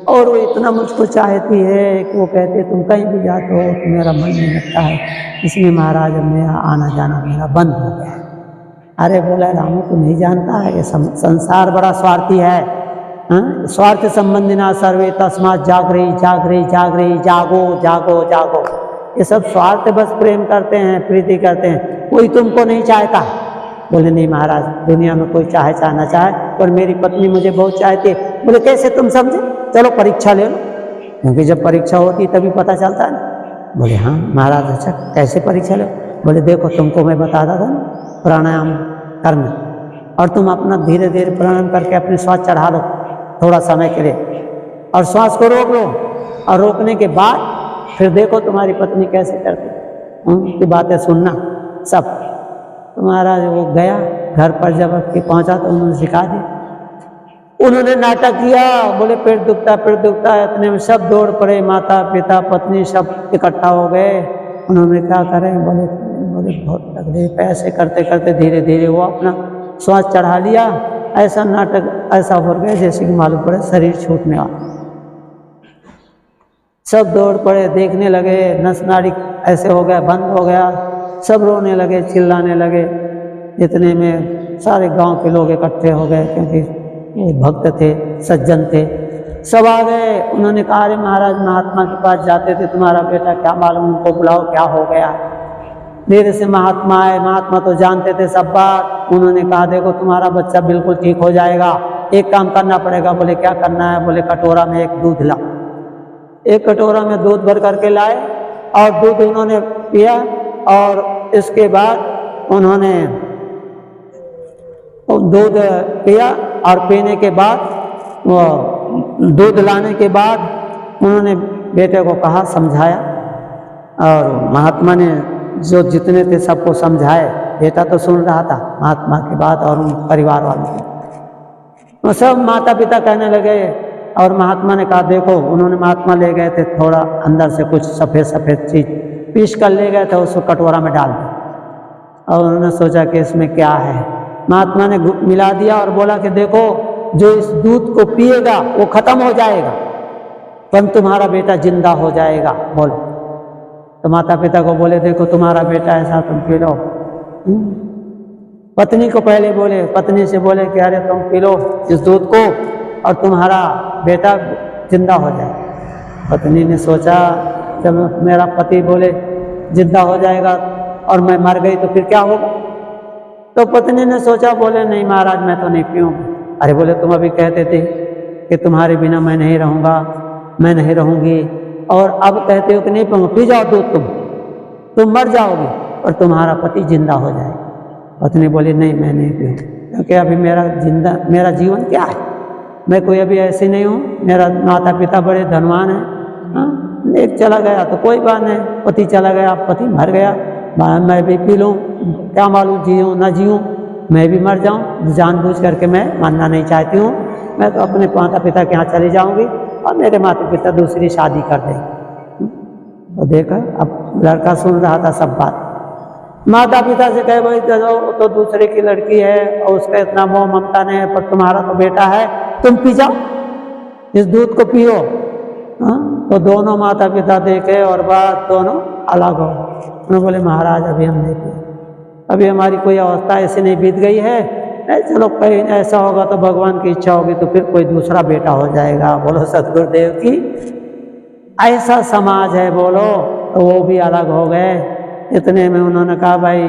और वो इतना मुझको चाहती है कि वो कहते तुम कहीं भी जाते हो तो मेरा मन नहीं लगता है, इसलिए महाराज अब मेरा आना जाना मेरा बंद हो गया है। अरे बोला रामू तू नहीं जानता है कि संसार बड़ा स्वार्थी है, स्वार्थ संबंधी ना सर्वे तस्मात् जागरे जागरे जागरे, जागो जागो जागो। ये सब स्वार्थ बस प्रेम करते हैं, प्रीति करते हैं, कोई तुमको नहीं चाहता। बोले नहीं महाराज, दुनिया में कोई चाहे चाहे ना चाहे, पर मेरी पत्नी मुझे बहुत चाहती है। बोले कैसे तुम समझे? चलो परीक्षा ले लो, क्योंकि जब परीक्षा होती तभी पता चलता है ना। बोले हाँ महाराज, अच्छा कैसे परीक्षा लो? बोले देखो तुमको मैं बताता था ना प्राणायाम करना, और तुम अपना धीरे धीरे प्राणायाम करके अपने श्वास चढ़ा लो थोड़ा समय के लिए, और श्वास को रोक लो, और रोकने के बाद फिर देखो तुम्हारी पत्नी कैसे करती, उनकी बातें सुनना सब। तो महाराज वो गया घर पर, जब पहुंचा तो उन्होंने सिखा दिया। उन्होंने नाटक किया, बोले पेट दुखता है, इतने में सब दौड़ पड़े, माता पिता पत्नी सब इकट्ठा हो गए। उन्होंने क्या करें? बोले बहुत तकलीफ। ऐसे करते करते धीरे धीरे वो अपना श्वास चढ़ा लिया। ऐसा नाटक ऐसा हो गया जैसे कि मालूम पड़े शरीर छूटने वाला। सब दौड़ पड़े, देखने लगे, नस नाड़ी ऐसे हो गया, बंद हो गया, सब रोने लगे, चिल्लाने लगे। इतने में सारे गांव के लोग इकट्ठे हो गए, क्योंकि वो भक्त थे, सज्जन थे, सब आ गए। उन्होंने कहा अरे महाराज महात्मा के पास जाते थे, तुम्हारा बेटा क्या मालूम, उनको बुलाओ क्या हो गया। धीरे से महात्मा आए, महात्मा तो जानते थे सब बात। उन्होंने कहा देखो तुम्हारा बच्चा बिल्कुल ठीक हो जाएगा, एक काम करना पड़ेगा। बोले क्या करना है? बोले कटोरा में एक दूध ला। एक कटोरा में दूध भर करके लाए और दूध उन्होंने पिया, और इसके बाद उन्होंने दूध पिया, और पीने के बाद वो दूध लाने के बाद उन्होंने बेटे को कहा, समझाया, और महात्मा ने जो जितने थे सबको समझाए। बेटा तो सुन रहा था महात्मा की बात और उन परिवार वालों की। तो सब माता पिता कहने लगे, और महात्मा ने कहा देखो, उन्होंने महात्मा ले गए थे थोड़ा अंदर से कुछ सफ़ेद सफ़ेद चीज़ पीस कर ले गए थे, उसको कटोरा में डाल दिया, और उन्होंने सोचा कि इसमें क्या है। महात्मा ने मिला दिया और बोला कि देखो जो इस दूध को पिएगा वो खत्म हो जाएगा, पर तुम्हारा बेटा जिंदा हो जाएगा। बोलो। तो माता पिता को बोले देखो तुम्हारा बेटा ऐसा, तुम पी लो। पत्नी को पहले बोले, पत्नी से बोले कि अरे तुम पी लो इस दूध को और तुम्हारा बेटा जिंदा हो जाए। पत्नी ने सोचा जब मेरा पति बोले जिंदा हो जाएगा और मैं मर गई तो फिर क्या होगा। तो पत्नी ने सोचा, बोले नहीं महाराज मैं तो नहीं पीऊँगी। अरे बोले तुम अभी कहते थे कि तुम्हारे बिना मैं नहीं रहूँगा, मैं नहीं रहूँगी, और अब कहते हो कि नहीं पीऊँगा। पी जाओ दूध, तुम मर जाओगे और तुम्हारा पति जिंदा हो जाएगा। पत्नी बोली नहीं मैं नहीं पीऊँ, क्योंकि अभी मेरा जीवन क्या है, मैं कोई अभी ऐसे नहीं हूँ, मेरा माता पिता बड़े धनवान हैं। एक चला गया तो कोई बात नहीं, पति चला गया, पति मर गया, मैं भी पी लूँ, क्या मालूम जीऊँ ना जीऊँ, मैं भी मर जाऊँ, जानबूझ करके मैं मरना नहीं चाहती हूँ। मैं तो अपने माता पिता के यहाँ चली जाऊँगी और मेरे माता पिता दूसरी शादी कर देंगे। तो देखा, अब लड़का सुन रहा था सब बात। माता पिता से कहे भाई चलो तो दूसरे की लड़की है और उसका इतना मोह ममता नहीं है, पर तुम्हारा तो बेटा है, तुम पी जाओ, इस दूध को पियो। तो दोनों माता पिता देखे और बात दोनों अलग हो। उन्होंने बोले महाराज अभी हम नहीं पिए, अभी हमारी कोई अवस्था ऐसी नहीं बीत गई है, चलो कहीं ऐसा होगा तो भगवान की इच्छा होगी तो फिर कोई दूसरा बेटा हो जाएगा। बोलो सतगुरुदेव की। ऐसा समाज है बोलो। तो वो भी अलग हो गए। इतने में उन्होंने कहा भाई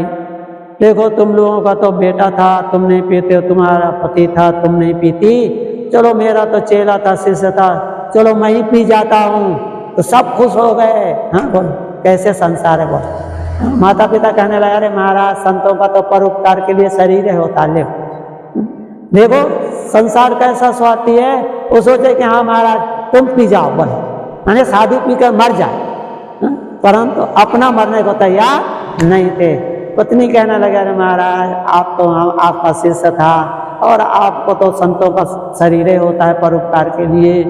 देखो तुम लोगों का तो बेटा था, तुम नहीं पीते हो, तुम्हारा पति था, तुम नहीं पीती, चलो मेरा तो चेला था, शिष्य था, चलो मैं ही पी जाता हूँ। तो सब खुश हो गए। हाँ बोलो कैसे संसार है बोलो। माता पिता कहने लगे अरे महाराज संतों का तो परोपकार के लिए शरीर है होता ले। देखो संसार कैसा स्वार्थी है, वो सोचे कि हाँ महाराज तुम पी जाओ, बोलो मैंने साधु पी कर मर जाए, परंतु अपना मरने को तैयार नहीं थे। पत्नी कहने लगे अरे महाराज आप तो आपका शिष्य था और आपको तो संतों का शरीर होता है परोपकार के लिए,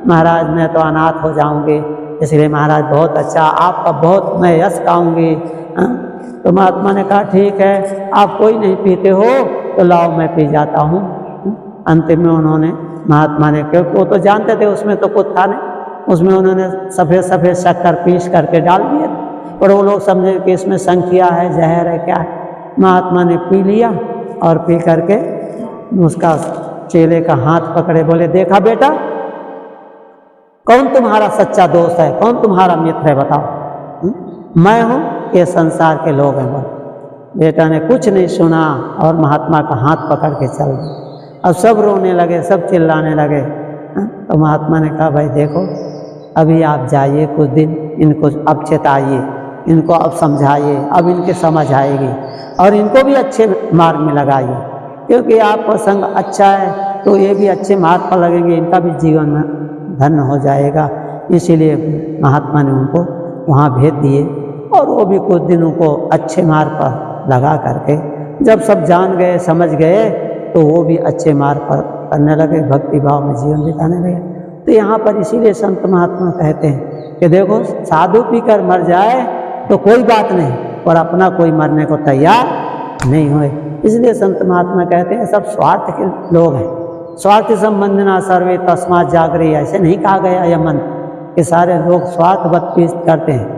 महाराज मैं तो अनाथ हो जाऊंगी। इसलिए महाराज बहुत अच्छा, आपका बहुत मैं यश गाऊंगी। तो महात्मा ने कहा ठीक है, आप कोई नहीं पीते हो तो लाओ मैं पी जाता हूँ। अंतिम में उन्होंने महात्मा ने, क्योंकि वो तो जानते थे उसमें तो कुछ था नहीं, उसमें उन्होंने सफ़ेद सफ़ेद शक्कर पीस करके डाल दिए, पर वो लोग समझे कि इसमें संख्या है, जहर है, क्या है। महात्मा ने पी लिया और पी करके उसका चेले का हाथ पकड़े, बोले देखा बेटा, कौन तुम्हारा सच्चा दोस्त है, कौन तुम्हारा मित्र है, बताओ। मैं हूँ, ये संसार के लोग हैं। बोले बेटा ने कुछ नहीं सुना और महात्मा का हाथ पकड़ के चल दिया। अब सब रोने लगे, सब चिल्लाने लगे। तो महात्मा ने कहा भाई देखो, अभी आप जाइए कुछ दिन, इनको अब चेताइए, इनको अब समझाइए, अब इनके समझ आएगी और इनको भी अच्छे मार्ग में लगाइए, क्योंकि आपका संग अच्छा है तो ये भी अच्छे मार्ग पर लगेंगे, इनका भी जीवन में धन्य हो जाएगा। इसीलिए महात्मा ने उनको वहाँ भेज दिए और वो भी कुछ दिन उनको अच्छे मार्ग पर लगा करके, जब सब जान गए, समझ गए, तो वो भी अच्छे मार्ग पर करने लगे, भक्ति भाव में जीवन बिताने लगे। तो यहाँ पर इसीलिए संत महात्मा कहते हैं कि देखो, साधु पीकर मर जाए तो कोई बात नहीं, पर अपना कोई मरने को तैयार नहीं हुए। इसलिए संत महात्मा कहते हैं सब स्वार्थ के लोग हैं। स्वार्थ संबंधना सर्वे तस्मात् जागरे, ऐसे नहीं कहा गया यह मंत्र कि सारे लोग स्वार्थवत करते हैं।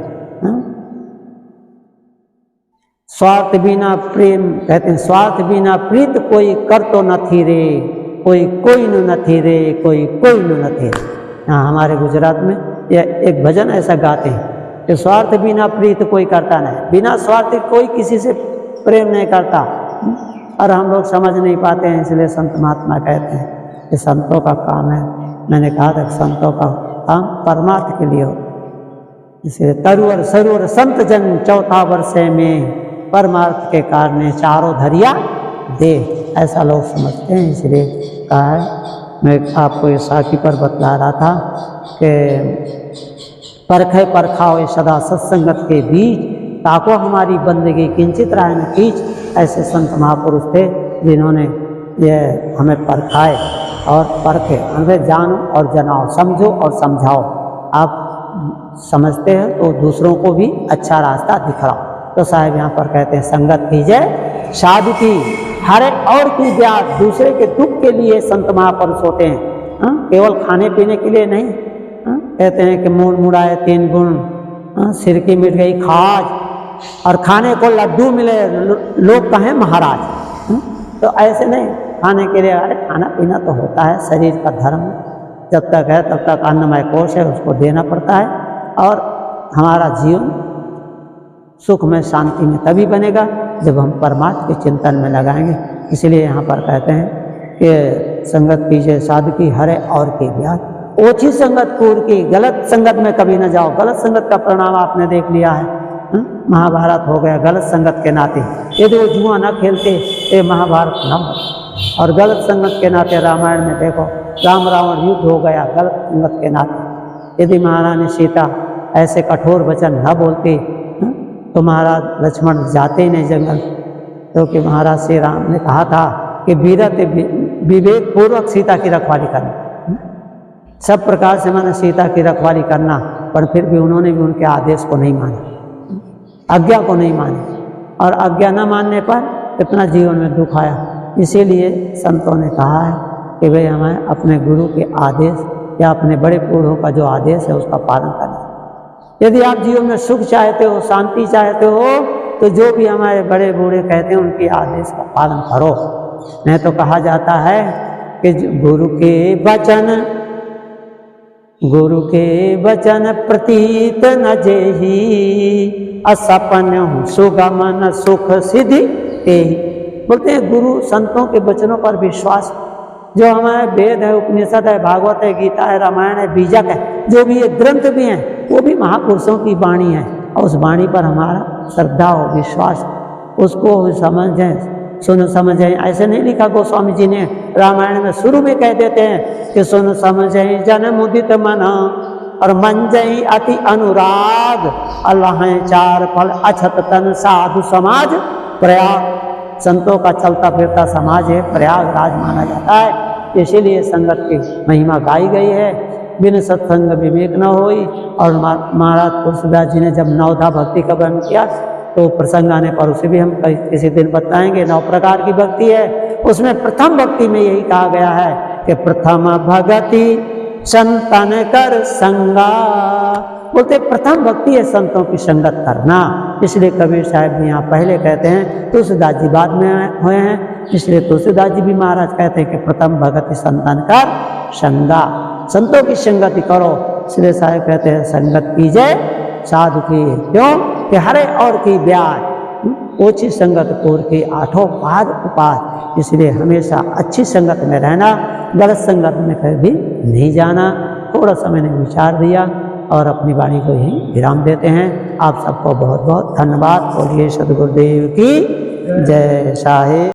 स्वार्थ बिना प्रेम, कहते हैं स्वार्थ बिना प्रीत कोई कर तो नथी रे, कोई नथी रे, कोई नथी रे। हाँ, हमारे गुजरात में यह एक भजन ऐसा गाते हैं कि स्वार्थ बिना प्रीत कोई करता नहीं, बिना स्वार्थ कोई किसी से प्रेम नहीं करता। और हम लोग समझ नहीं पाते हैं, इसलिए संत महात्मा कहते हैं कि संतों का काम है, मैंने कहा था संतों का काम परमार्थ के लिए हो। इसलिए तरुवर सरुवर संत जन चौथा वर्षे में, परमार्थ के कारण चारों धरिया दे, ऐसा लोग समझते हैं। इसलिए कहा है, मैं आपको ये साखी पर बतला रहा था कि परखे परखाओ सदा सत्संगत के बीच, ताको हमारी बंदगी किंचित राय न कीच। ऐसे संत महापुरुष थे जिन्होंने ये हमें परखाए और परखे, हमें जानो और जनाओ, समझो और समझाओ। आप समझते हैं तो दूसरों को भी अच्छा रास्ता दिखाओ। तो साहब यहाँ पर कहते हैं संगत कीजिए साधु की, हरे और की ब्याज, दूसरे के दुख के लिए संत महापुरुष होते हैं, केवल खाने पीने के लिए नहीं। कहते हैं कि मूड मुड़ाए तीन गुण, सिर की मिट गई खाज, और खाने को लड्डू मिले लोग कहें महाराज। तो ऐसे नहीं, खाने के लिए, अरे खाना पीना तो होता है, शरीर का धर्म, जब तक है तब तक अन्नमय कोश है, उसको देना पड़ता है। और हमारा जीवन सुख में, शांति में तभी बनेगा जब हम परमात्मा के चिंतन में लगाएंगे। इसलिए यहाँ पर कहते हैं कि संगत कीजिए साधु की, हरे और की ब्याज, ओछी संगत पूर की, गलत संगत में कभी न जाओ। गलत संगत का परिणाम आपने देख लिया है, महाभारत हो गया गलत संगत के नाते। यदि वो जुआ न खेलते ये महाभारत न हो। और गलत संगत के नाते रामायण में देखो, राम रावण युद्ध हो गया गलत संगत के नाते। यदि महारानी सीता ऐसे कठोर वचन न बोलती तो महाराज लक्ष्मण जाते ही नहीं जंगल, क्योंकि महाराज श्री राम ने कहा था कि विवेक पूर्वक सीता की रखवाली करना, सब प्रकार से मैंने सीता की रखवाली करना। पर फिर भी उन्होंने भी उनके आदेश को नहीं माना, आज्ञा को नहीं माने, और आज्ञा न मानने पर कितना जीवन में दुख आया। इसीलिए संतों ने कहा है कि भाई हमें अपने गुरु के आदेश या अपने बड़े बूढ़ों का जो आदेश है उसका पालन करना। यदि आप जीवन में सुख चाहते हो, शांति चाहते हो, तो जो भी हमारे बड़े बूढ़े कहते हैं उनके आदेश का पालन करो। नहीं तो कहा जाता है कि गुरु के वचन प्रतीत न जेही, असपन सुगमन सुख सिद्धि तेहि। बोलते हैं गुरु संतों के वचनों पर विश्वास, जो हमारे वेद है, उपनिषद है, भागवत है, गीता है, रामायण है, बीजक है, जो भी ये ग्रंथ भी हैं, वो भी महापुरुषों की वाणी है। और उस वाणी पर हमारा श्रद्धा हो, विश्वास, उसको समझें, सुन समझें। ऐसे नहीं लिखा गोस्वामी जी ने रामायण में, शुरू में कह देते हैं कि सुन समझें जन मुदित मना, और मन जई अति अनुराग, अल्लाह चार फल अछत तन साधु समाज प्रयाग। संतों का चलता फिरता समाज है, प्रयागराज माना जाता है। इसीलिए संगत की महिमा गाई गई है। बिन सत्संग विवेक न होई। और महाराज तुलसीदास जी ने जब नवधा भक्ति का वर्णन किया तो प्रसंग आने पर उसे भी हम किसी दिन बताएंगे। 9 प्रकार की भक्ति है, उसमें प्रथम भक्ति में यही कहा गया है कि प्रथम भगति संतन कर संगा। बोलते प्रथम भक्ति है संतों की संगत करना। इसलिए कबीर साहब भी यहाँ पहले कहते हैं, तुलसीदास जी बाद में हुए हैं, इसलिए तुलसीदास जी भी महाराज कहते हैं कि प्रथम भगति संतन कर संगा, संतों की संगति करो। इसलिए साहब कहते हैं संगत कीजिए साधु की, क्यों कि हरे और की ब्याज ओछी संगत कोर की 8 पाद उपास। इसलिए हमेशा अच्छी संगत में रहना, गलत संगत में कभी नहीं जाना। थोड़ा सा मैंने विचार दिया और अपनी वाणी को यही विराम देते हैं। आप सबको बहुत बहुत धन्यवाद। बोलिए सद्गुरुदेव की जय। साहेब।